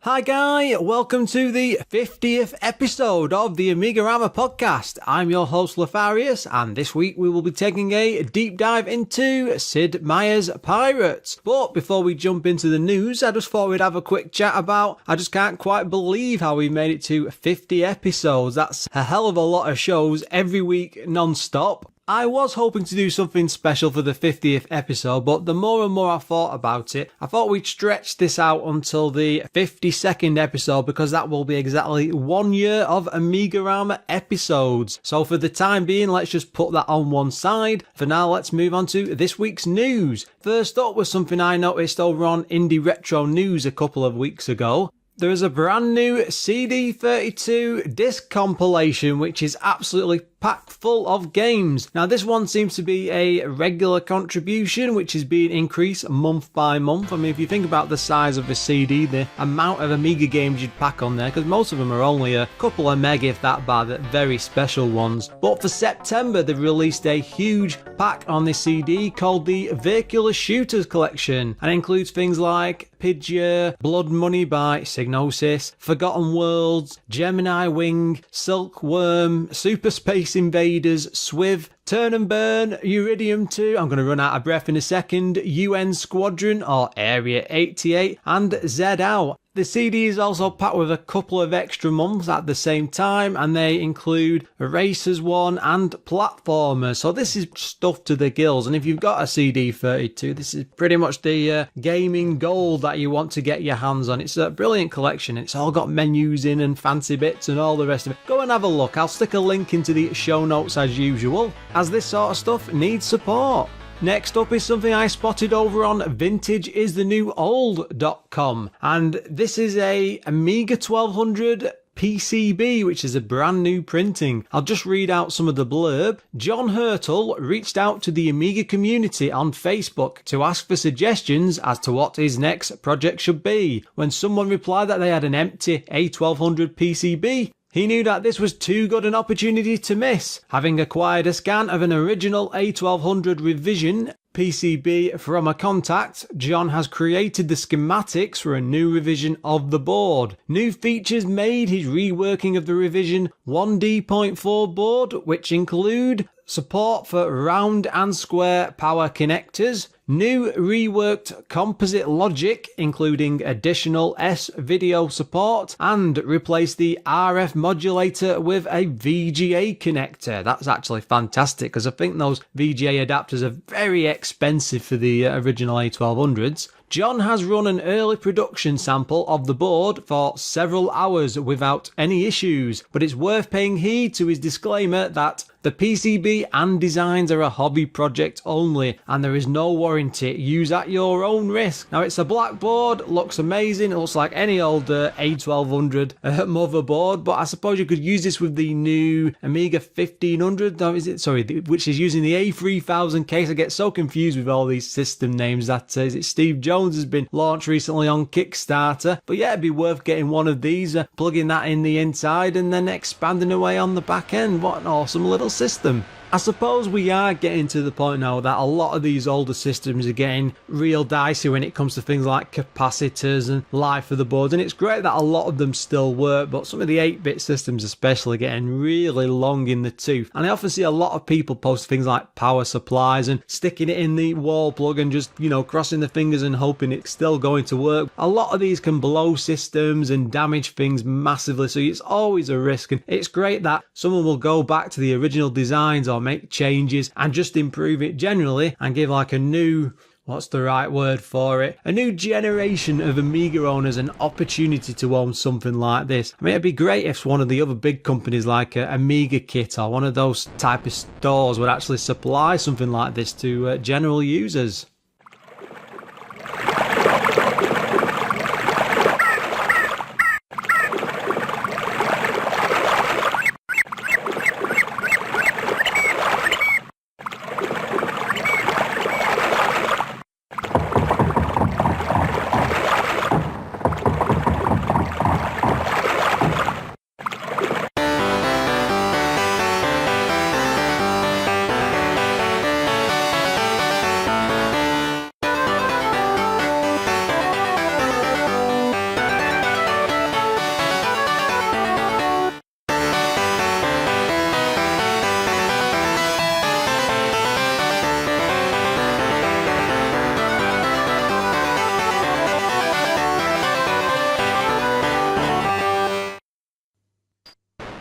Hi Guy, welcome to the 50th episode of the AMIGArama podcast. I'm your host Lefarius, and this week we will be taking a deep dive into Sid Meier's Pirates. But before we jump into the news, I just thought we'd have a quick chat about, I just can't quite believe how we made it to 50 episodes. That's a hell of a lot of shows every week non-stop. I was hoping to do something special for the 50th episode, but the more and more I thought about it, I thought we'd stretch this out until the 52nd episode, because that will be exactly 1 year of AMIGArama episodes. So for the time being, let's just put that on one side. For now, let's move on to this week's news. First up was something I noticed over on Indie Retro News a couple of weeks ago. There is a brand new CD32 disc compilation which is absolutely packed full of games. Now this one seems to be a regular contribution which is being increased month by month. I mean, if you think about the size of a CD, the amount of Amiga games you'd pack on there, because most of them are only a couple of meg if that bad, very special ones. But for September they released a huge pack on this CD called the Vehicular Shooters Collection, and it includes things like Pidgeot, Blood Money by Psygnosis, Forgotten Worlds, Gemini Wing, Silkworm, Super Space Invaders, Swiv, Turn and Burn, Iridium 2, I'm going to run out of breath in a second, UN Squadron or Area 88, and Z Out. The CD is also packed with a couple of extra months at the same time, and they include Racers 1 and Platformers. So this is stuffed to the gills, and if you've got a CD32, this is pretty much the gaming gold that you want to get your hands on. It's a brilliant collection. It's all got menus in and fancy bits and all the rest of it. Go and have a look. I'll stick a link into the show notes as usual, as this sort of stuff needs support. Next up is something I spotted over on vintageisthenewOld.com, and this is a Amiga 1200 PCB, which is a brand new printing. I'll just read out some of the blurb. John Hurtle reached out to the Amiga community on Facebook to ask for suggestions as to what his next project should be. When someone replied that they had an empty A1200 PCB, he knew that this was too good an opportunity to miss. Having acquired a scan of an original A1200 revision PCB from a contact, John has created the schematics for a new revision of the board. New features made his reworking of the revision 1D.4 board, which include support for round and square power connectors, new reworked composite logic including additional S-video support, and replace the RF modulator with a VGA connector. That's actually fantastic, because I think those VGA adapters are very expensive for the original A1200s. John has run an early production sample of the board for several hours without any issues, but it's worth paying heed to his disclaimer that the PCB and designs are a hobby project only, and there is no warranty. Use at your own risk. Now, it's a black board, looks amazing. It looks like any old A1200 motherboard, but I suppose you could use this with the new Amiga 1500. No, is it? Sorry, which is using the A3000 case. I get so confused with all these system names. That is it. Steve Jones has been launched recently on Kickstarter, but yeah, it'd be worth getting one of these, plugging that in the inside, and then expanding away on the back end. What an awesome little system. I suppose we are getting to the point now that a lot of these older systems are getting real dicey when it comes to things like capacitors and life of the boards, and it's great that a lot of them still work, but some of the 8-bit systems especially getting really long in the tooth. And I often see a lot of people post things like power supplies and sticking it in the wall plug and just, crossing the fingers and hoping it's still going to work. A lot of these can blow systems and damage things massively, so it's always a risk, and it's great that someone will go back to the original designs or make changes and just improve it generally and give like a new, what's the right word for it, a new generation of Amiga owners an opportunity to own something like this. I mean, it'd be great if one of the other big companies like Amiga Kit or one of those type of stores would actually supply something like this to general users.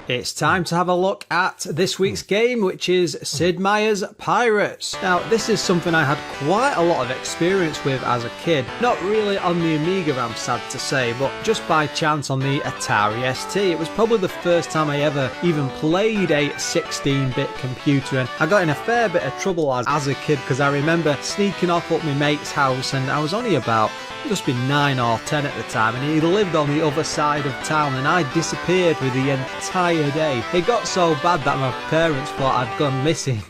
It's time to have a look at this week's game, which is Sid Meier's Pirates. Now, this is something I had quite a lot of experience with as a kid. Not really on the Amiga, I'm sad to say, but just by chance on the Atari ST. It was probably the first time I ever even played a 16-bit computer, and I got in a fair bit of trouble as a kid, because I remember sneaking off up my mate's house, and I was only about just been 9 or 10 at the time, and he lived on the other side of town, and I disappeared for the entire day. It got so bad that my parents thought I'd gone missing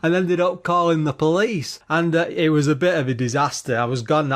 and ended up calling the police, and it was a bit of a disaster. I was gone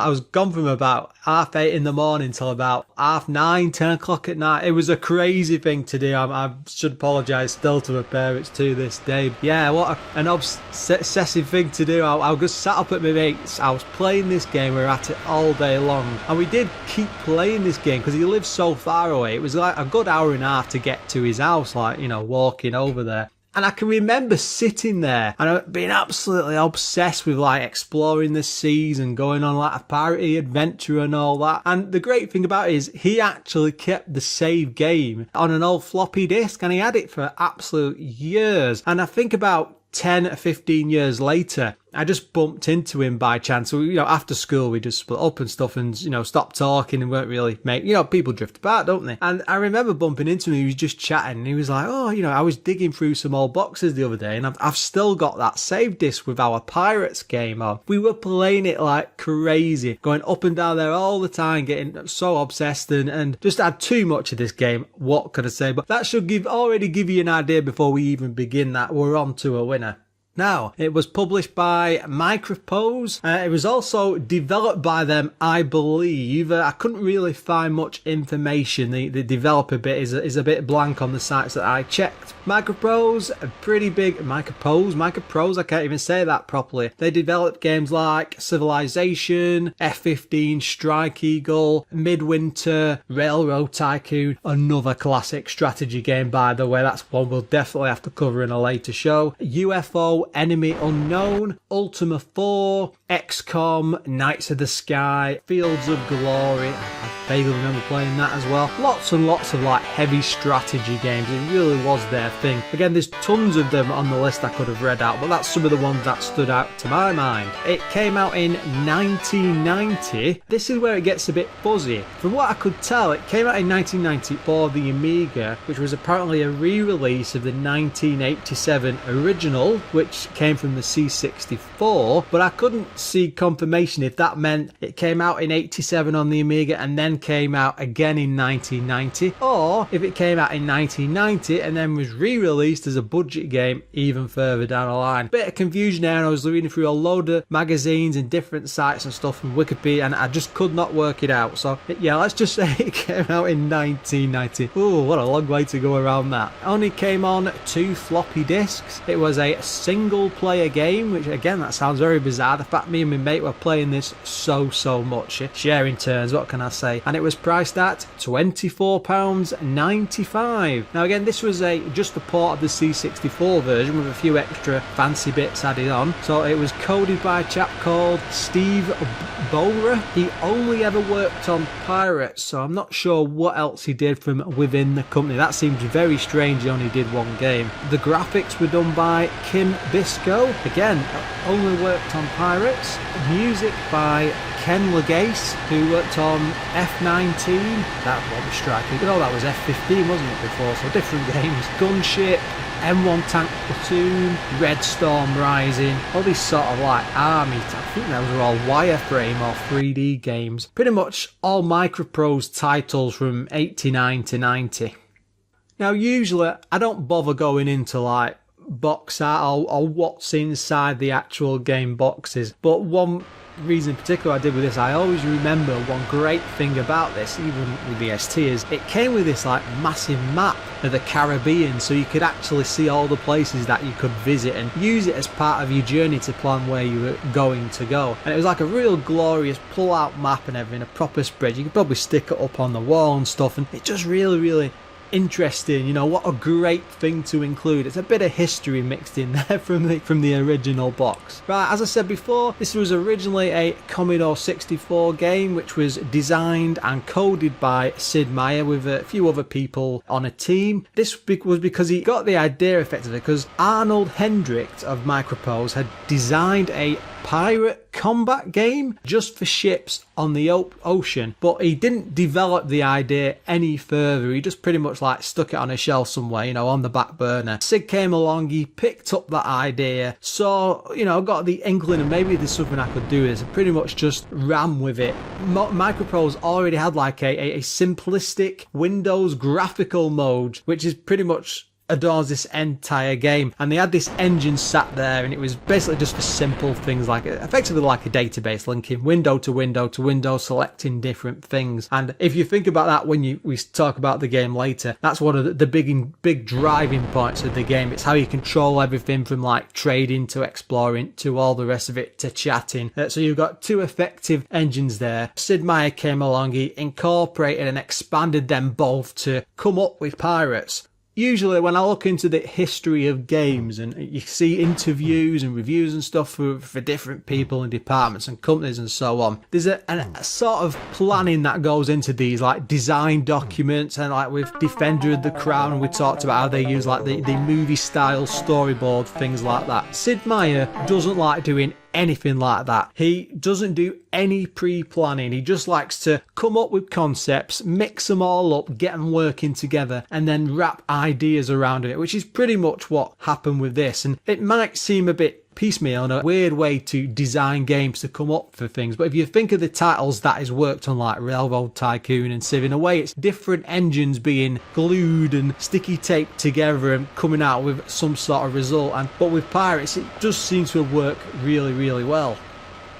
from about 8:30 in the morning till about 9:30, 10 o'clock at night. It was a crazy thing to do. I should apologise still to my parents to this day. Yeah, what an obsessive thing to do. I was sat up at my mate's. I was playing this game. We were at it all day long, and we did keep playing this game because he lived so far away. It was like a good hour and a half to get to his house, like, you know, walking over there. And I can remember sitting there and being absolutely obsessed with like exploring the seas and going on like a piratey adventure and all that. And the great thing about it is he actually kept the save game on an old floppy disk, and he had it for absolute years. And I think about 10 or 15 years later, I just bumped into him by chance. So, you know, after school, we just split up and stuff and, you know, stopped talking and weren't really you know, people drift apart, don't they? And I remember bumping into him. He was just chatting and he was like, oh, you know, I was digging through some old boxes the other day and I've still got that save disc with our Pirates game on. We were playing it like crazy, going up and down there all the time, getting so obsessed and just had too much of this game. What could I say? But that should already give you an idea before we even begin that we're on to a winner. Now, it was published by Micropose. It was also developed by them, I believe. I couldn't really find much information. The developer bit is a bit blank on the sites that I checked. Micropose, a pretty big... Micropose, I can't even say that properly. They developed games like Civilization, F-15, Strike Eagle, Midwinter, Railroad Tycoon, another classic strategy game, by the way. That's one we'll definitely have to cover in a later show. UFO, Enemy Unknown, Ultima 4, XCOM, Knights of the Sky, Fields of Glory. I vaguely remember playing that as well. Lots and lots of like heavy strategy games. It really was their thing. Again, there's tons of them on the list I could have read out, but that's some of the ones that stood out to my mind. It came out in 1990. This is where it gets a bit fuzzy. From what I could tell, it came out in 1990 for the Amiga, which was apparently a re-release of the 1987 original, which came from the C64, but I couldn't see confirmation if that meant it came out in 87 on the Amiga and then came out again in 1990, or if it came out in 1990 and then was re-released as a budget game even further down the line. Bit of confusion there, and I was reading through a load of magazines and different sites and stuff from Wikipedia, and I just could not work it out. So yeah, let's just say it came out in 1990. Ooh, what a long way to go around that. It only came on 2 floppy disks. It was a single player game, which again, that sounds very bizarre. The fact me and my mate were playing this so much, sharing turns, what can I say? And it was priced at £24.95. Now again, this was just a port of the C64 version with a few extra fancy bits added on. So it was coded by a chap called Steve Bowra. He only ever worked on Pirates, so I'm not sure what else he did from within the company. That seems very strange. He only did one game. The graphics were done by Kim Bisco. Again, only worked on Pirates. Music by Ken Lagace, who worked on F-19. That was striking. No, that was F-15, wasn't it, before? So different games. Gunship, M1 Tank Platoon, Red Storm Rising, all these sort of like army, I think those were all wireframe or 3D games. Pretty much all Microprose titles from 89 to 90. Now usually I don't bother going into like box art or what's inside the actual game boxes, but one reason in particular I did with this, I always remember one great thing about this, even with the ST, is it came with this like massive map of the Caribbean, so you could actually see all the places that you could visit and use it as part of your journey to plan where you were going to go. And it was like a real glorious pull out map and everything, a proper spread. You could probably stick it up on the wall and stuff, and it just really interesting, you know, what a great thing to include. It's a bit of history mixed in there from the original box. Right, as I said before, this was originally a Commodore 64 game which was designed and coded by Sid Meier with a few other people on a team. This was because he got the idea effectively because Arnold Hendricks of Microprose had designed a pirate combat game just for ships on the ocean, but he didn't develop the idea any further. He just pretty much like stuck it on a shelf somewhere, you know, on the back burner. Sid came along, he picked up that idea, so, you know, got the inkling and maybe there's something I could do is pretty much just ran with it. Microprose already had like a simplistic Windows graphical mode, which is pretty much adores this entire game, and they had this engine sat there, and it was basically just for simple things like effectively like a database linking window to window to window, selecting different things. And if you think about that when we talk about the game later, that's one of the big driving points of the game. It's how you control everything from like trading to exploring to all the rest of it to chatting. So you've got two effective engines there. Sid Meier came along, he incorporated and expanded them both to come up with Pirates. Usually when I look into the history of games and you see interviews and reviews and stuff for different people and departments and companies and so on, there's a sort of planning that goes into these like design documents, and like with Defender of the Crown we talked about how they use like the movie style storyboard, things like that. Sid Meier doesn't like doing anything like that. He doesn't do any pre-planning. He just likes to come up with concepts, mix them all up, get them working together, and then wrap ideas around it, which is pretty much what happened with this. And it might seem a bit piecemeal and a weird way to design games to come up for things, but if you think of the titles that he's worked on like Railroad Tycoon and Civ, in a way it's different engines being glued and sticky taped together and coming out with some sort of result. But with Pirates it just seems to work really, really well.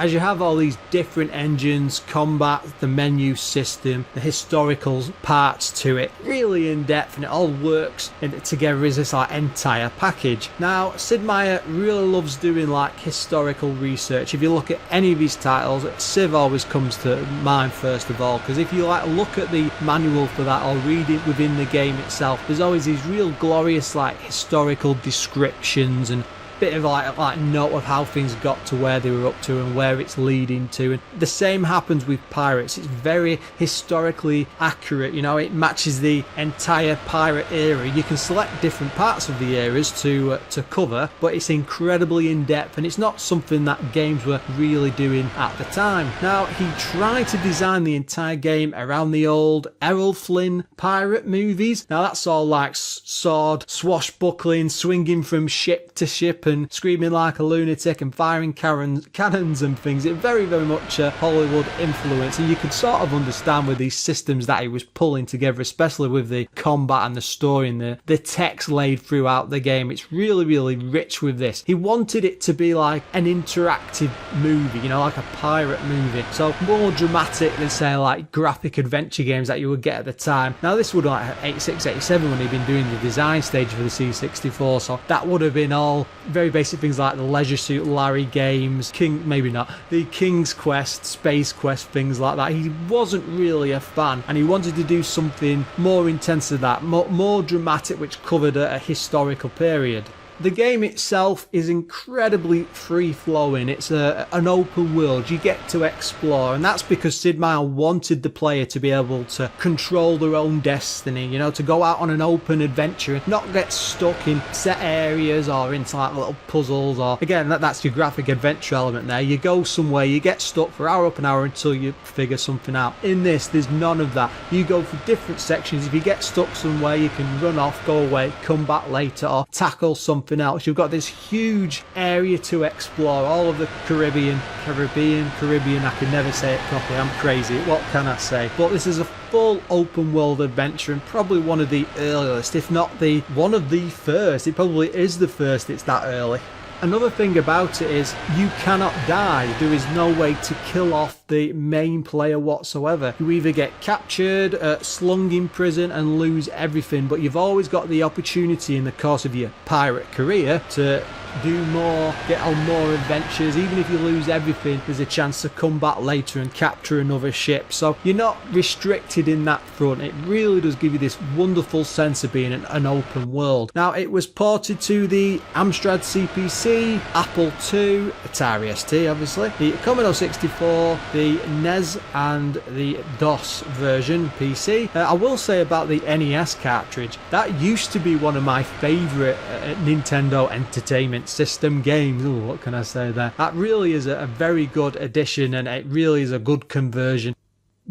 As you have all these different engines, combat, the menu system, the historical parts to it, really in depth, and it all works together as this like entire package. Now, Sid Meier really loves doing like historical research. If you look at any of his titles, Civ always comes to mind first of all, because if you like look at the manual for that or read it within the game itself, there's always these real glorious like historical descriptions and bit of like note of how things got to where they were up to and where it's leading to. And the same happens with Pirates. It's very historically accurate, you know, it matches the entire pirate era. You can select different parts of the eras to cover, but it's incredibly in-depth, and it's not something that games were really doing at the time. Now, he tried to design the entire game around the old Errol Flynn pirate movies. Now that's all like sword swashbuckling, swinging from ship to ship and screaming like a lunatic and firing cannons and things. It very, very much a Hollywood influence, and you could sort of understand with these systems that he was pulling together, especially with the combat and the story and the text laid throughout the game. It's really, really rich with this. He wanted it to be like an interactive movie, you know, like a pirate movie. So more dramatic than say like graphic adventure games that you would get at the time. Now this would like 86, 87 when he'd been doing the design stage for the C64, so that would have been all very basic things like the Leisure Suit Larry games, the King's Quest, Space Quest, things like that. He wasn't really a fan, and he wanted to do something more intense than that, more dramatic, which covered a historical period. The game itself is incredibly free-flowing. It's an open world. You get to explore, and that's because Sid Meier wanted the player to be able to control their own destiny, you know, to go out on an open adventure and not get stuck in set areas or into like little puzzles, or again, that's your graphic adventure element there. You go somewhere, you get stuck for hour up an hour until you figure something out. In this, there's none of that. You go for different sections. If you get stuck somewhere, you can run off, go away, come back later, or tackle something else. You've got this huge area to explore, all of the Caribbean, I can never say it properly, I'm crazy, what can I say? But this is a full open world adventure, and probably one of the earliest, if not one of the first. It probably is the first it's that early. Another thing about it is you cannot die. There is no way to kill off the main player whatsoever. You either get captured, slung in prison and lose everything, but you've always got the opportunity in the course of your pirate career to do more, get on more adventures. Even if you lose everything, there's a chance to come back later and capture another ship. So you're not restricted in that front. It really does give you this wonderful sense of being an open world. Now, it was ported to the Amstrad CPC, Apple II, Atari ST obviously, the Commodore 64, the NES and the DOS version PC. I will say about the NES cartridge, that used to be one of my favourite Nintendo Entertainment System games. Ooh, what can I say there? That really is a very good addition, and it really is a good conversion.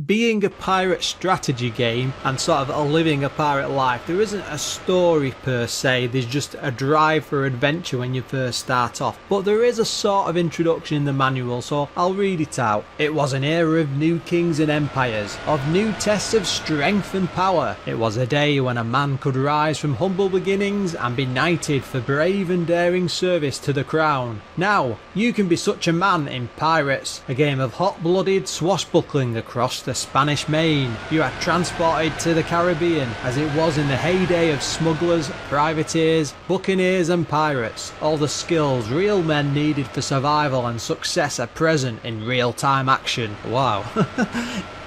Being a pirate strategy game and sort of living a pirate life, there isn't a story per se, there's just a drive for adventure when you first start off. But there is a sort of introduction in the manual, so I'll read it out. It was an era of new kings and empires, of new tests of strength and power. It was a day when a man could rise from humble beginnings and be knighted for brave and daring service to the crown. Now, you can be such a man in Pirates, a game of hot-blooded swashbuckling across the Spanish Main. You are transported to the Caribbean as it was in the heyday of smugglers, privateers, buccaneers and pirates. All the skills real men needed for survival and success are present in real-time action. Wow.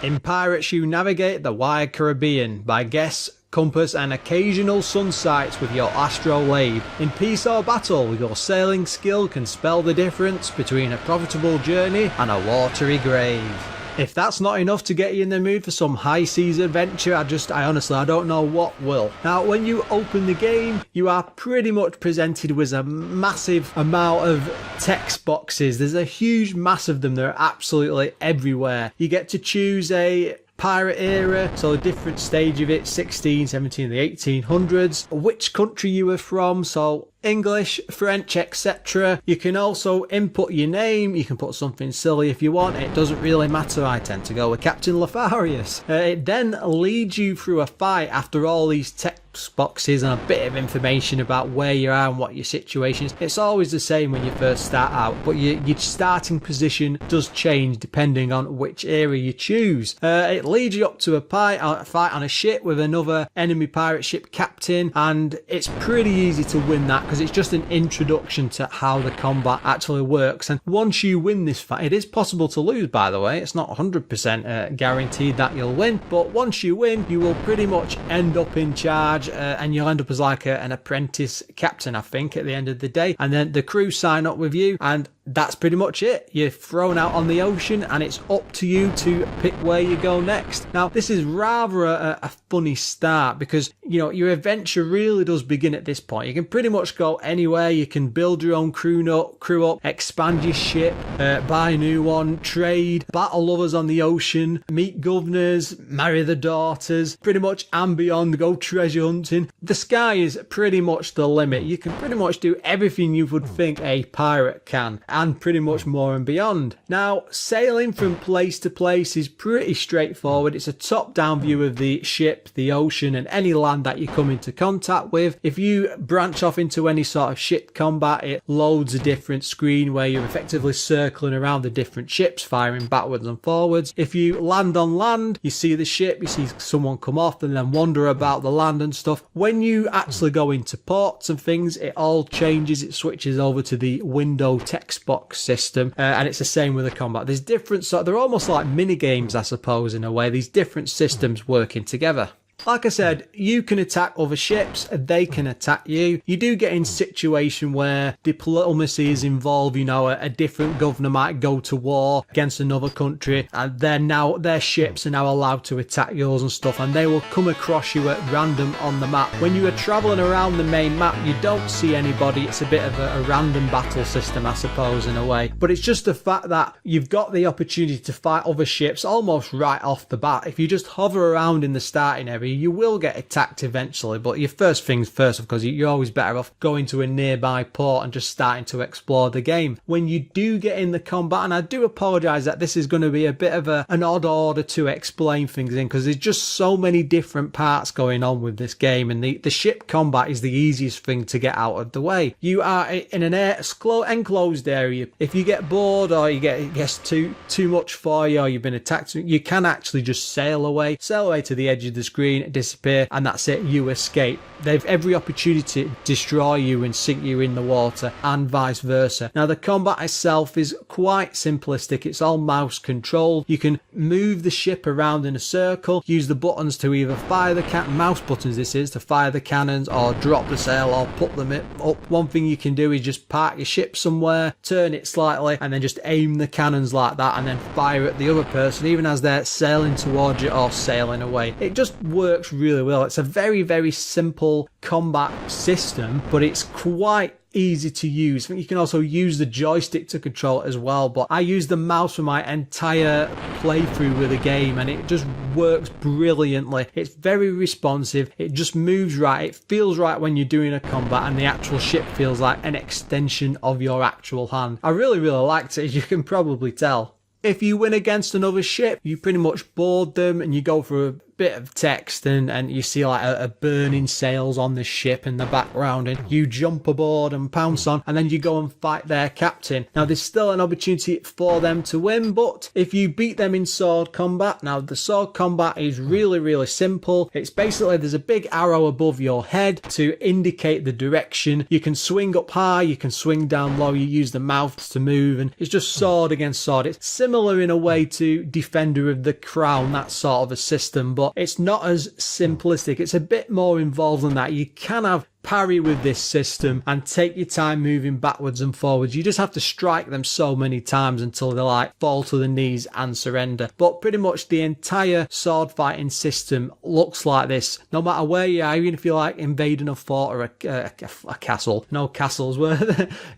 In Pirates you navigate the wide Caribbean by guess, compass and occasional sun sights with your astrolabe. In peace or battle, your sailing skill can spell the difference between a profitable journey and a watery grave. If that's not enough to get you in the mood for some high seas adventure, I honestly don't know what will. Now, when you open the game, you are pretty much presented with a massive amount of text boxes. There's a huge mass of them. They're absolutely everywhere. You get to choose a pirate era, so a different stage of it, 16, 17, the 1800s, which country you were from, so English, French, etc. You can also input your name. You can put something silly if you want. It doesn't really matter. I tend to go with Captain Lefarius. It then leads you through a fight after all these text boxes and a bit of information about where you are and what your situation is. It's always the same when you first start out, but your starting position does change depending on which area you choose. It leads you up to a fight on a ship with another enemy pirate ship captain, and it's pretty easy to win that, because it's just an introduction to how the combat actually works. And once you win this fight, it is possible to lose, by the way. It's not 100% guaranteed that you'll win, but once you win, you will pretty much end up in charge, and you'll end up as like an apprentice captain, I think, at the end of the day. And then the crew sign up with you, and that's pretty much it. You're thrown out on the ocean, and it's up to you to pick where you go next. Now, this is rather a funny start, because, you know, your adventure really does begin at this point. You can pretty much go anywhere. You can build your own crew up, expand your ship, buy a new one, trade, battle others on the ocean, meet governors, marry the daughters, pretty much and beyond, go treasure hunting. The sky is pretty much the limit. You can pretty much do everything you would think a pirate can, and pretty much more and beyond. Now, sailing from place to place is pretty straightforward. It's a top-down view of the ship, the ocean, and any land that you come into contact with. If you branch off into any sort of ship combat, it loads a different screen where you're effectively circling around the different ships, firing backwards and forwards. If you land on land, you see the ship, you see someone come off and then wander about the land and stuff. When you actually go into ports and things, it all changes. It switches over to the window text box system, and it's the same with the combat. There's different, so they're almost like mini games, I suppose, in a way, these different systems working together. Like I said, you can attack other ships, they can attack you. You do get in a situation where diplomacy is involved, you know, a different governor might go to war against another country, and their ships are now allowed to attack yours and stuff, and they will come across you at random on the map. When you are travelling around the main map, you don't see anybody. It's a bit of a random battle system, I suppose, in a way. But it's just the fact that you've got the opportunity to fight other ships almost right off the bat. If you just hover around in the starting area, you will get attacked eventually, but your first things first, of course, you're always better off going to a nearby port and just starting to explore the game. When you do get in the combat, and I do apologise that this is going to be a bit of an odd order to explain things in, because there's just so many different parts going on with this game, and the ship combat is the easiest thing to get out of the way. You are in an enclosed area. If you get bored, or it gets too much for you, or you've been attacked, you can actually just sail away to the edge of the screen screen, disappear, and that's it, you escape. They've every opportunity to destroy you and sink you in the water, and vice versa. Now the combat itself is quite simplistic. It's all mouse controlled. You can move the ship around in a circle, use the buttons to either fire the mouse buttons this is, to fire the cannons or drop the sail or put them up. One thing you can do is just park your ship somewhere, turn it slightly, and then just aim the cannons like that and then fire at the other person even as they're sailing towards you or sailing away. It just works really well. It's a very, very simple combat system, but it's quite easy to use. I think you can also use the joystick to control it as well, but I use the mouse for my entire playthrough with the game, and it just works brilliantly. It's very responsive, it just moves right, it feels right when you're doing a combat, and the actual ship feels like an extension of your actual hand. I really liked it, as you can probably tell. If you win against another ship, you pretty much board them and you go through a bit of text and you see like a burning sails on the ship in the background, and you jump aboard and pounce on, and then you go and fight their captain. Now there's still an opportunity for them to win, but if you beat them in sword combat, now the sword combat is really simple. It's basically there's a big arrow above your head to indicate the direction. You can swing up high, you can swing down low, you use the mouse to move, and it's just sword against sword. It's similar in a way to Defender of the Crown, that sort of a system, but it's not as simplistic. It's a bit more involved than that. You can have parry with this system and take your time moving backwards and forwards. You just have to strike them so many times until they like fall to the knees and surrender. But pretty much the entire sword fighting system looks like this, no matter where you are, even if you're like invading a fort or a castle. No castles were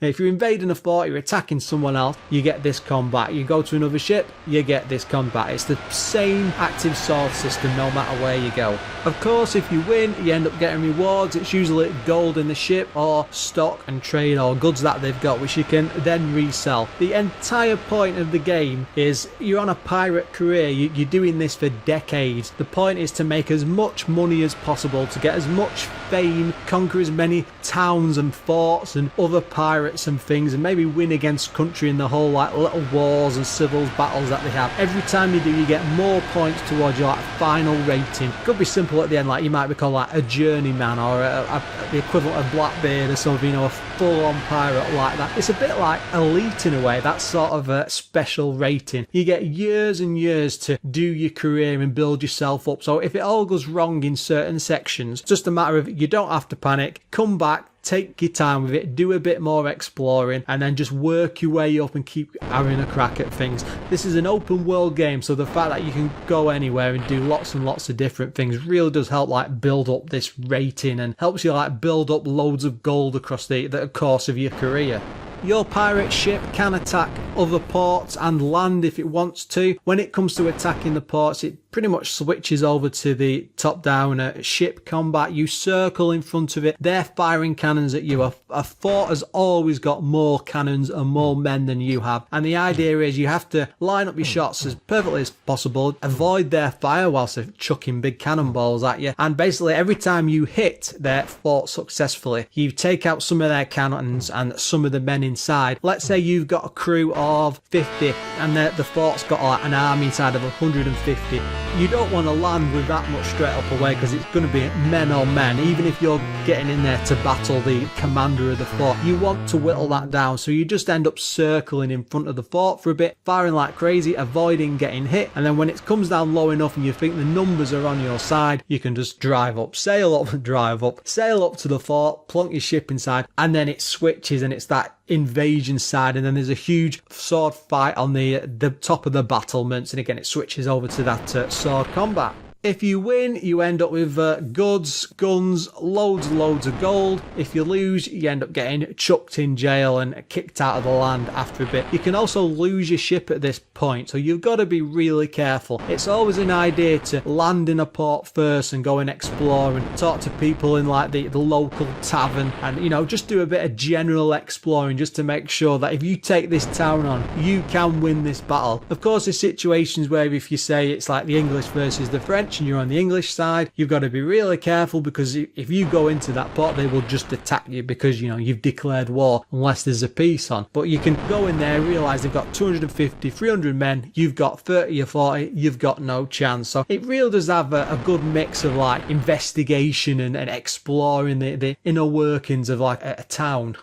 if you're invading a fort, you're attacking someone else, you get this combat. You go to another ship, you get this combat. It's the same active sword system no matter where you go. Of course, if you win, you end up getting rewards. It's usually gold in the ship or stock and trade or goods that they've got, which you can then resell. The entire point of the game is you're on a pirate career. You're doing this for decades. The point is to make as much money as possible, to get as much fame, conquer as many towns and forts and other pirates and things, and maybe win against country in the whole like little wars and civil battles that they have. Every time you do, you get more points towards your like final rating. Could be simple at the end, like you might be called like a journeyman or the equivalent of Blackbeard or something, you know, a full-on pirate like that. It's a bit like Elite in a way, that sort of a special rating. You get years and years to do your career and build yourself up. So if it all goes wrong in certain sections, it's just a matter of you don't have to panic, come back, take your time with it, do a bit more exploring, and then just work your way up and keep having a crack at things. This is an open world game, so the fact that you can go anywhere and do lots and lots of different things really does help like build up this rating and helps you like build up loads of gold across the course of your career. Your pirate ship can attack other ports and land if it wants to. When it comes to attacking the ports, it pretty much switches over to the top-down ship combat. You circle in front of it. They're firing cannons at you. A fort has always got more cannons and more men than you have. And the idea is you have to line up your shots as perfectly as possible, avoid their fire whilst they're chucking big cannonballs at you. And basically every time you hit their fort successfully, you take out some of their cannons and some of the men inside. Let's say you've got a crew of 50 and the fort's got like an army inside of 150. You don't want to land with that much straight up away because it's going to be men on men, even if you're getting in there to battle the commander of the fort. You want to whittle that down, so you just end up circling in front of the fort for a bit, firing like crazy, avoiding getting hit, and then when it comes down low enough and you think the numbers are on your side, you can just drive up, sail up and drive up, sail up to the fort, plonk your ship inside, and then it switches and it's that invasion side, and then there's a huge sword fight on the top of the battlements, and again it switches over to that sword combat. If you win, you end up with goods, guns, loads of gold. If you lose, you end up getting chucked in jail and kicked out of the land after a bit. You can also lose your ship at this point, so you've got to be really careful. It's always an idea to land in a port first and go and explore and talk to people in like the local tavern, and you know, just do a bit of general exploring just to make sure that if you take this town on, you can win this battle. Of course, there's situations where if you say it's like the English versus the French, French and you're on the English side, you've got to be really careful, because if you go into that port, they will just attack you because, you know, you've declared war unless there's a peace on. But you can go in there, realize they've got 250, 300 men, you've got 30 or 40, you've got no chance. So it really does have a good mix of like investigation and exploring the inner workings of like a town.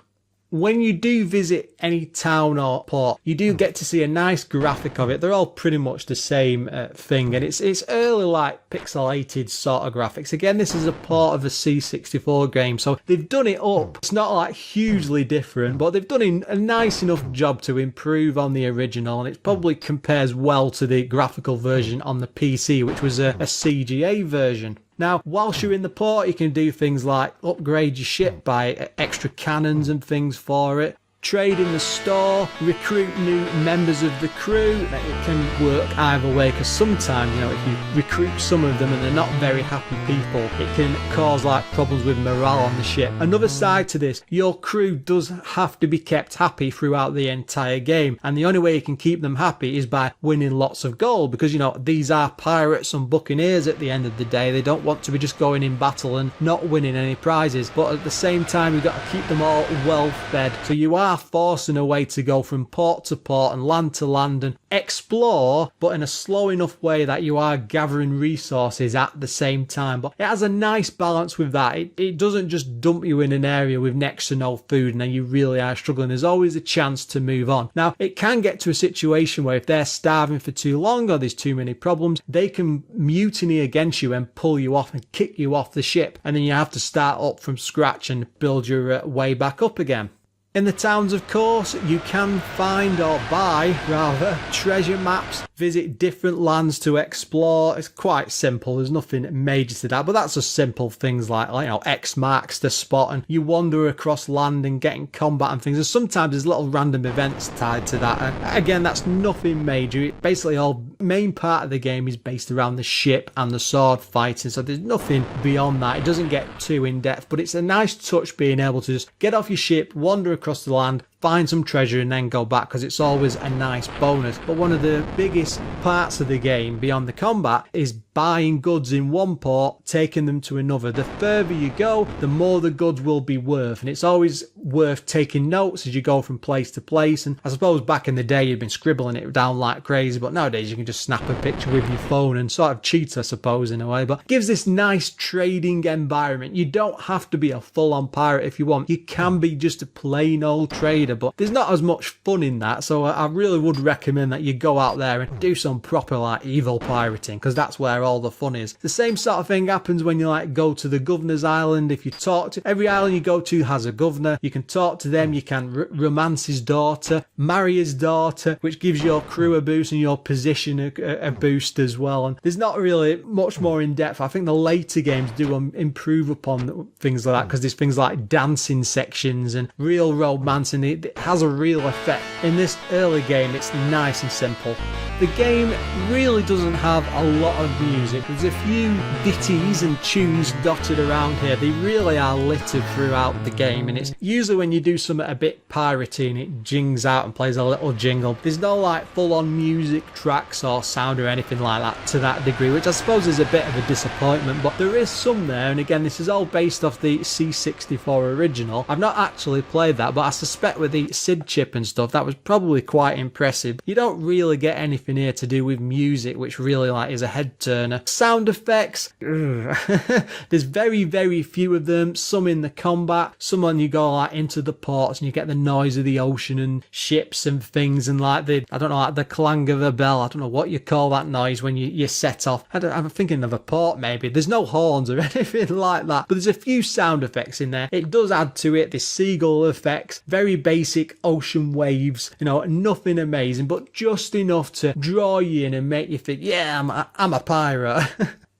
When you do visit any town or port, you do get to see a nice graphic of it. They're all pretty much the same thing, and it's early like pixelated sort of graphics. Again, this is a port of a C64 game, so they've done it up. It's not like hugely different, but they've done a nice enough job to improve on the original, and it probably compares well to the graphical version on the PC, which was a CGA version. Now, whilst you're in the port, you can do things like upgrade your ship by extra cannons and things for it, trade in the store, recruit new members of the crew. That it can work either way, because sometimes, you know, if you recruit some of them and they're not very happy people, it can cause like problems with morale on the ship. Another side to this, your crew does have to be kept happy throughout the entire game, and the only way you can keep them happy is by winning lots of gold, because, you know, these are pirates and buccaneers at the end of the day. They don't want to be just going in battle and not winning any prizes, but at the same time you've got to keep them all well fed. So you are forcing a way to go from port to port and land to land and explore, but in a slow enough way that you are gathering resources at the same time. But it has a nice balance with that. It doesn't just dump you in an area with next to no food and then you really are struggling. There's always a chance to move on. Now, it can get to a situation where if they're starving for too long or there's too many problems, they can mutiny against you and pull you off and kick you off the ship, and then you have to start up from scratch and build your way back up again. In the towns, of course, you can find, or buy rather, treasure maps, visit different lands to explore. It's quite simple, there's nothing major to that, but that's just simple things like, you know, X marks the spot, and you wander across land and get in combat and things, and sometimes there's little random events tied to that, and again, that's nothing major. Basically, all main part of the game is based around the ship and the sword fighting, so there's nothing beyond that. It doesn't get too in-depth, but it's a nice touch being able to just get off your ship, wander across the land, find some treasure and then go back, because it's always a nice bonus. But one of the biggest parts of the game beyond the combat is buying goods in one port, taking them to another. The further you go, the more the goods will be worth, and it's always worth taking notes as you go from place to place. And I suppose back in the day you've been scribbling it down like crazy, but nowadays you can just snap a picture with your phone and sort of cheat, I suppose, in a way. But it gives this nice trading environment. You don't have to be a full-on pirate if you want. You can be just a plain old trader, but there's not as much fun in that, so I really would recommend that you go out there and do some proper like evil pirating, because that's where all the fun is. The same sort of thing happens when you like go to the governor's island. If you talk to every island you go to has a governor, you can talk to them, you can romance his daughter, marry his daughter, which gives your crew a boost and your position a boost as well. And there's not really much more in depth. I think the later games do improve upon things like that, because there's things like dancing sections and real romance, and it has a real effect. In this early game, it's nice and simple. The game really doesn't have a lot of music. There's a few ditties and tunes dotted around here. They really are littered throughout the game, and it's usually when you do something a bit piratey and it jings out and plays a little jingle. There's no like full-on music tracks or sound or anything like that to that degree, which I suppose is a bit of a disappointment, but there is some there. And again, this is all based off the C64 original. I've not actually played that, but I suspect with the SID chip and stuff, that was probably quite impressive. You don't really get anything here to do with music, which really like is a head turner. Sound effects, there's very few of them. Some in the combat, some when you go like into the ports and you get the noise of the ocean and ships and things, and like the, I don't know, like the clang of a bell. I don't know what you call that noise when you set off. I'm thinking of a port maybe. There's no horns or anything like that, but there's a few sound effects in there. It does add to it. The seagull effects, very basic ocean waves, you know, nothing amazing, but just enough to draw you in and make you think, yeah, I'm a pirate.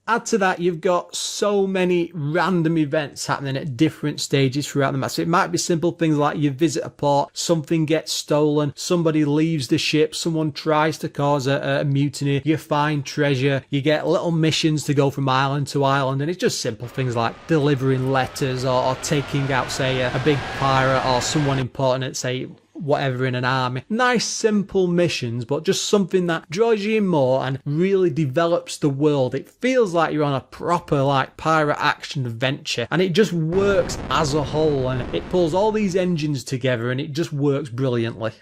Add to that, you've got so many random events happening at different stages throughout the map. So it might be simple things like you visit a port, something gets stolen, somebody leaves the ship, someone tries to cause a mutiny, you find treasure, you get little missions to go from island to island, and it's just simple things like delivering letters or taking out, say, a big pirate or someone important at, say, whatever in an army. Nice simple missions, but just something that draws you in more and really develops the world. It feels like you're on a proper like pirate action adventure, and it just works as a whole, and it pulls all these engines together and it just works brilliantly.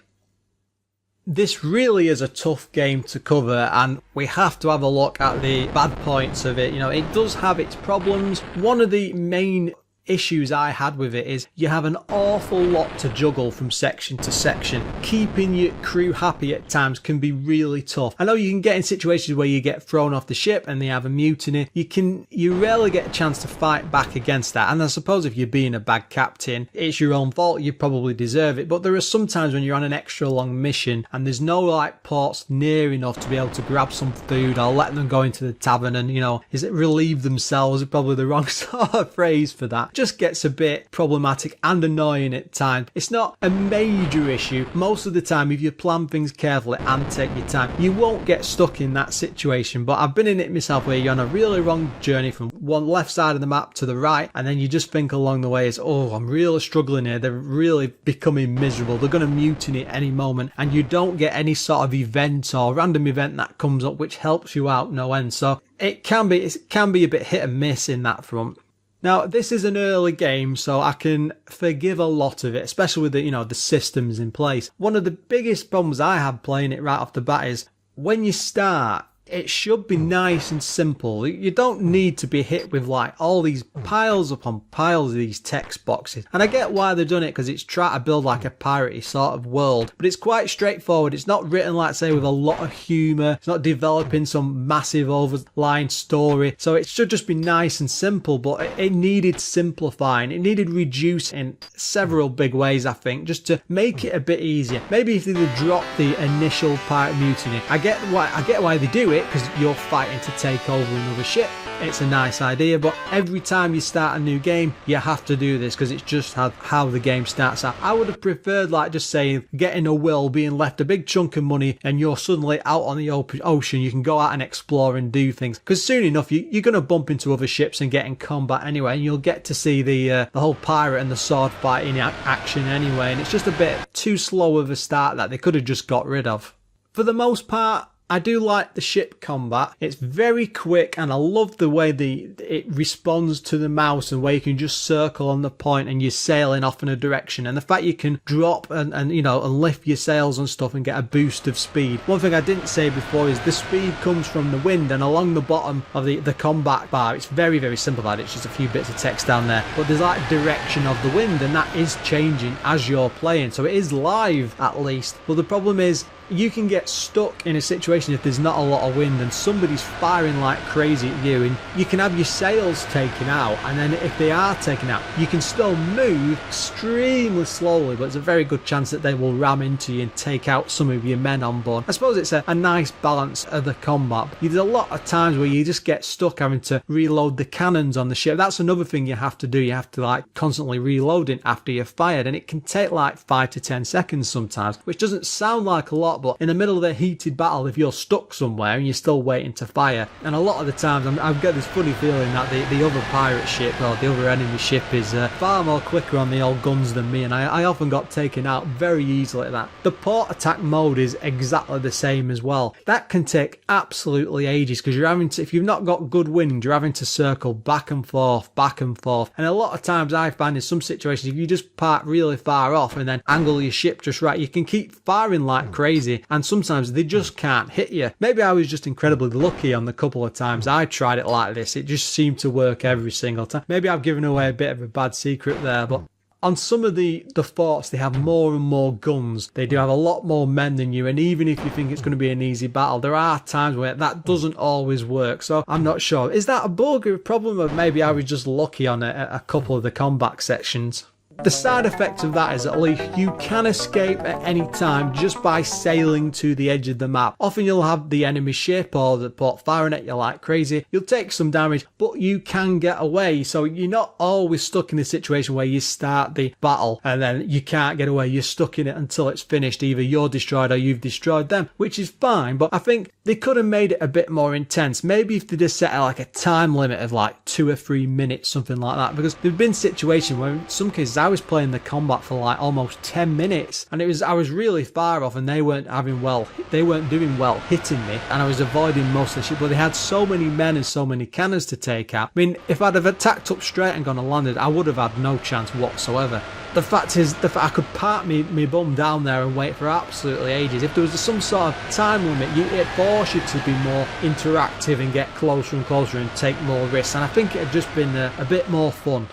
This really is a tough game to cover, and we have to have a look at the bad points of it. You know, it does have its problems. One of the main issues I had with it is you have an awful lot to juggle from section to section. Keeping your crew happy at times can be really tough. I know you can get in situations where you get thrown off the ship and they have a mutiny. You rarely get a chance to fight back against that, and I suppose if you're being a bad captain, it's your own fault, you probably deserve it. But there are some times when you're on an extra long mission and there's no like ports near enough to be able to grab some food or let them go into the tavern and, you know, is it relieve themselves, is probably the wrong sort of phrase for that. Just gets a bit problematic and annoying at times. It's not a major issue. Most of the time, if you plan things carefully and take your time, you won't get stuck in that situation. But I've been in it myself where you're on a really long journey from one left side of the map to the right, and then you just think along the way is, oh, I'm really struggling here. They're really becoming miserable. They're going to mutiny at any moment, and you don't get any sort of event or random event that comes up which helps you out no end. So it can be a bit hit and miss in that front. Now, this is an early game, so I can forgive a lot of it, especially with the systems in place. One of the biggest problems I had playing it right off the bat is when you start, it should be nice and simple. You don't need to be hit with like all these piles upon piles of these text boxes. And I get why they've done it, because it's trying to build like a piratey sort of world. But it's quite straightforward. It's not written like, say, with a lot of humour. It's not developing some massive overlying story. So it should just be nice and simple, but it needed simplifying. It needed reducing in several big ways, I think, just to make it a bit easier. Maybe if they'd drop the initial pirate mutiny. I get why they do it, because you're fighting to take over another ship. It's a nice idea, but every time you start a new game, you have to do this because it's just how the game starts out. I would have preferred, like, just saying, getting a will, being left a big chunk of money, and you're suddenly out on the open ocean. You can go out and explore and do things, because soon enough you're going to bump into other ships and get in combat anyway, and you'll get to see the whole pirate and the sword fight in action anyway. And it's just a bit too slow of a start that they could have just got rid of. For the most part, I do like the ship combat. It's very quick, and I love the way it responds to the mouse, and where you can just circle on the point and you're sailing off in a direction, and the fact you can drop and lift your sails and stuff and get a boost of speed. One thing I didn't say before is the speed comes from the wind, and along the bottom of the combat bar, it's very, very simplified. It's just a few bits of text down there, but there's like direction of the wind, and that is changing as you're playing, so it is live at least. But the problem is, you can get stuck in a situation if there's not a lot of wind and somebody's firing like crazy at you, and you can have your sails taken out, and then if they are taken out, you can still move extremely slowly, but there's a very good chance that they will ram into you and take out some of your men on board. I suppose it's a nice balance of the combat. There's a lot of times where you just get stuck having to reload the cannons on the ship. That's another thing you have to do. You have to like constantly reloading after you're fired, and it can take like 5 to 10 seconds sometimes, which doesn't sound like a lot, but in the middle of a heated battle, if you're stuck somewhere and you're still waiting to fire, and a lot of the times I've got this funny feeling that the other pirate ship or the other enemy ship is far more quicker on the old guns than me, and I often got taken out very easily at that. The port attack mode is exactly the same as well. That can take absolutely ages, because you're having to, if you've not got good wind, you're having to circle back and forth, and a lot of times I find in some situations, if you just park really far off and then angle your ship just right, you can keep firing like crazy, and sometimes they just can't hit you. Maybe I was just incredibly lucky on the couple of times I tried it like this. It just seemed to work every single time. Maybe I've given away a bit of a bad secret there, but on some of the forts, they have more and more guns. They do have a lot more men than you, and even if you think it's going to be an easy battle, there are times where that doesn't always work. So I'm not sure. Is that a bug or a problem, or maybe I was just lucky on a couple of the combat sections? The side effect of that is at least you can escape at any time just by sailing to the edge of the map. Often you'll have the enemy ship or the port firing at you like crazy. You'll take some damage, but you can get away. So you're not always stuck in the situation where you start the battle and then you can't get away. You're stuck in it until it's finished. Either you're destroyed or you've destroyed them, which is fine. But I think they could have made it a bit more intense. Maybe if they just set like a time limit of like 2 or 3 minutes, something like that. Because there've been situations where in some cases I I was playing the combat for like almost 10 minutes, and I was really far off, and they weren't doing well hitting me, and I was avoiding most of the shit, but they had so many men and so many cannons to take out. I mean, if I'd have attacked up straight and gone and landed, I would have had no chance whatsoever. The fact is, I could park me bum down there and wait for absolutely ages. If there was some sort of time limit, it forced you to be more interactive and get closer and closer and take more risks, and I think it had just been a bit more fun.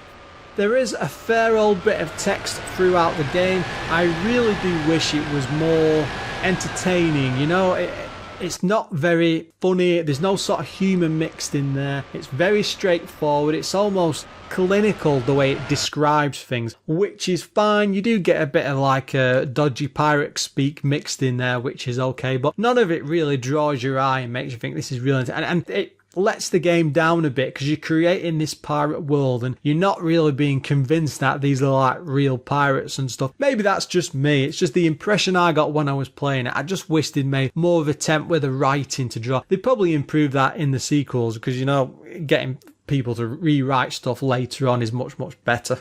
There is a fair old bit of text throughout the game. I really do wish it was more entertaining, you know. It's not very funny, there's no sort of humour mixed in there. It's very straightforward, it's almost clinical the way it describes things, which is fine. You do get a bit of like a dodgy pirate speak mixed in there, which is okay, but none of it really draws your eye and makes you think this is real. And it lets the game down a bit because you're creating this pirate world and you're not really being convinced that these are like real pirates and stuff. Maybe that's just me, it's just the impression I got when I was playing it. I just wish they'd made more of an attempt with the writing to draw. They probably improved that in the sequels because, you know, getting people to rewrite stuff later on is much better.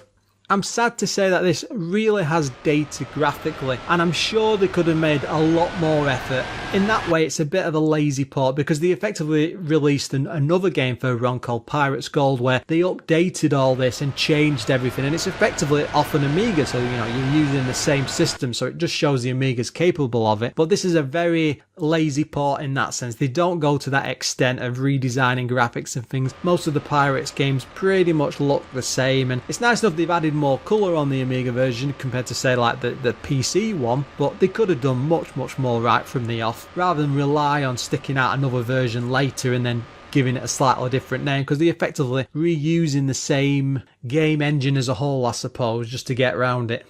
I'm sad to say that this really has dated graphically, and I'm sure they could have made a lot more effort. In that way, it's a bit of a lazy port because they effectively released another game for Ron called Pirates Gold, where they updated all this and changed everything, and it's effectively off an Amiga, so you know you're using the same system, so it just shows the Amiga's capable of it. But this is a very lazy port in that sense. They don't go to that extent of redesigning graphics and things. Most of the Pirates games pretty much look the same, and it's nice enough they've added more colour on the Amiga version compared to say like the PC one, but they could have done much more right from the off rather than rely on sticking out another version later and then giving it a slightly different name, because they're effectively reusing the same game engine as a whole, I suppose, just to get around it.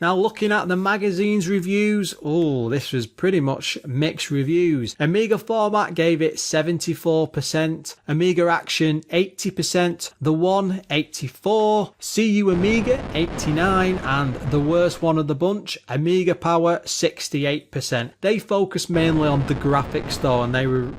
Now, looking at the magazine's reviews, this was pretty much mixed reviews. Amiga Format gave it 74%, Amiga Action 80%, The One 84%, CU Amiga 89%, and the worst one of the bunch, Amiga Power 68%. They focused mainly on the graphics though, and they were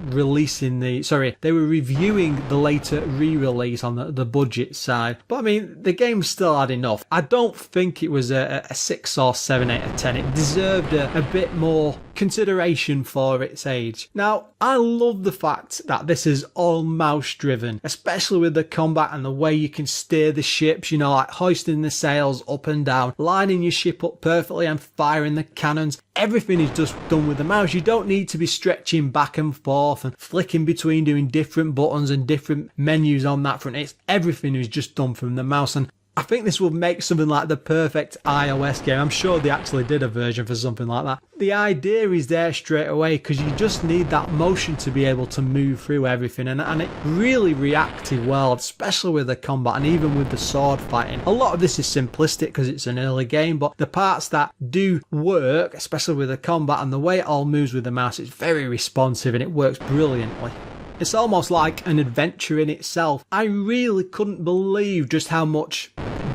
reviewing the later re-release on the budget side. But I mean, the game still had enough. I don't think it was a 6 or 7 out of 10. It deserved a bit more consideration for its age. Now, I love the fact that this is all mouse driven, especially with the combat and the way you can steer the ships, you know, like hoisting the sails up and down, lining your ship up perfectly and firing the cannons. Everything is just done with the mouse. You don't need to be stretching back and forth and flicking between doing different buttons and different menus on that front. Everything is just done from the mouse, and I think this will make something like the perfect iOS game. I'm sure they actually did a version for something like that. The idea is there straight away because you just need that motion to be able to move through everything, and it really reacted well, especially with the combat and even with the sword fighting. A lot of this is simplistic because it's an early game, but the parts that do work, especially with the combat and the way it all moves with the mouse, it's very responsive and it works brilliantly. It's almost like an adventure in itself. I really couldn't believe just how much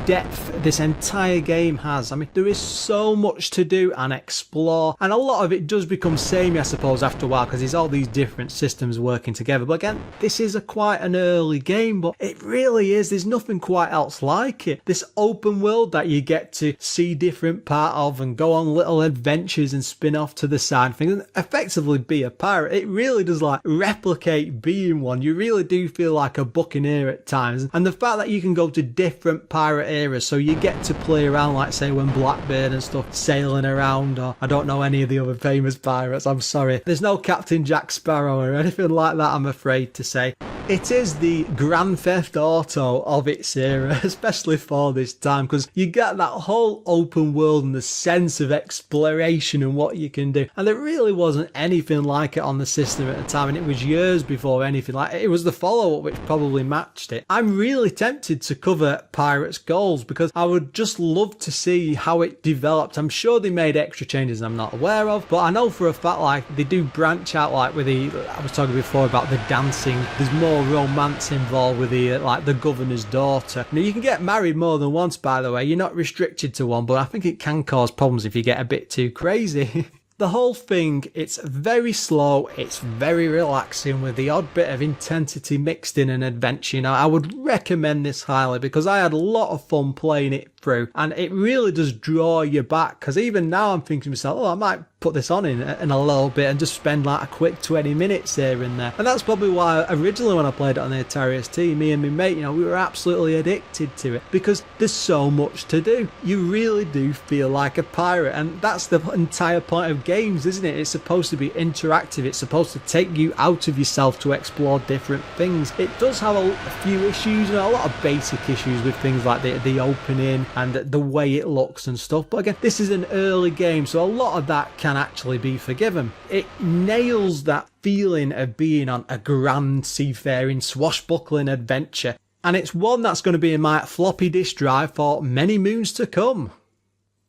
depth this entire game has. I mean, there is so much to do and explore, and a lot of it does become samey, I suppose, after a while, because there's all these different systems working together. But again, this is quite an early game, but it really is. There's nothing quite else like it. This open world that you get to see different part of and go on little adventures and spin off to the side things and effectively be a pirate. It really does like replicate being one. You really do feel like a buccaneer at times, and the fact that you can go to different pirate eras, so you get to play around, like say when Blackbeard and stuff sailing around, or I don't know any of the other famous pirates, I'm sorry. There's no Captain Jack Sparrow or anything like that, I'm afraid to say. It is the Grand Theft Auto of its era, especially for this time, because you get that whole open world and the sense of exploration and what you can do. And there really wasn't anything like it on the system at the time, and it was years before anything like it. It was the follow-up which probably matched it. I'm really tempted to cover Pirates Gold because I would just love to see how it developed. I'm sure they made extra changes I'm not aware of, but I know for a fact like they do branch out, like with I was talking before about the dancing. There's more romance involved with the governor's daughter. Now, you can get married more than once, by the way. You're not restricted to one, but I think it can cause problems if you get a bit too crazy. The whole thing, it's very slow, it's very relaxing with the odd bit of intensity mixed in an adventure. You know, I would recommend this highly because I had a lot of fun playing it through, and it really does draw you back, because even now I'm thinking to myself, oh, I might put this on in a little bit and just spend like a quick 20 minutes here and there. And that's probably why originally when I played it on the Atari ST, me and my mate, you know, we were absolutely addicted to it, because there's so much to do. You really do feel like a pirate, and that's the entire point of games, isn't it? It's supposed to be interactive, it's supposed to take you out of yourself to explore different things. It does have a few issues, you know, a lot of basic issues with things like the opening and the way it looks and stuff, but again, this is an early game, so a lot of that can actually be forgiven. It nails that feeling of being on a grand seafaring swashbuckling adventure, and it's one that's going to be in my floppy disk drive for many moons to come.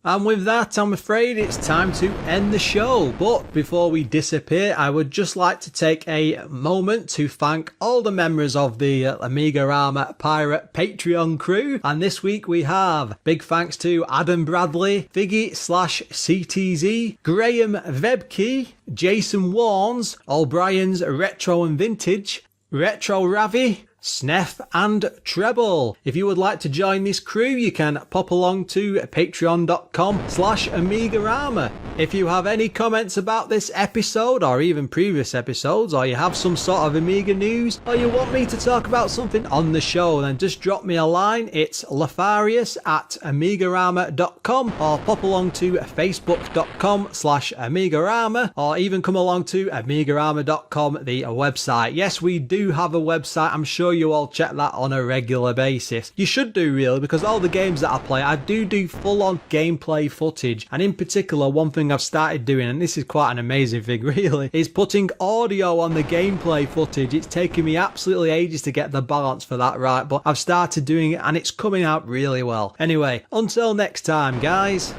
And with that, I'm afraid it's time to end the show. But before we disappear, I would just like to take a moment to thank all the members of the AMIGArama Pirate Patreon crew. And this week we have big thanks to Adam Bradley, Figgy/CTZ, Graham Vebke, Jason Warnes, O'Brien's Retro and Vintage, Retro Ravi, Sneff and Treble. If you would like to join this crew, you can pop along to patreon.com/AMIGArama. If you have any comments about this episode or even previous episodes, or you have some sort of Amiga news, or you want me to talk about something on the show, then just drop me a line. It's lefarius@amigarama.com, or pop along to facebook.com/AMIGArama, or even come along to AMIGArama.com, the website. Yes, we do have a website. I'm sure you all check that on a regular basis. You should do, really, because all the games that I play, I do full-on gameplay footage, and in particular, one thing I've started doing, and this is quite an amazing thing really, is putting audio on the gameplay footage. It's taken me absolutely ages to get the balance for that right, but I've started doing it and it's coming out really well. Anyway, until next time, guys.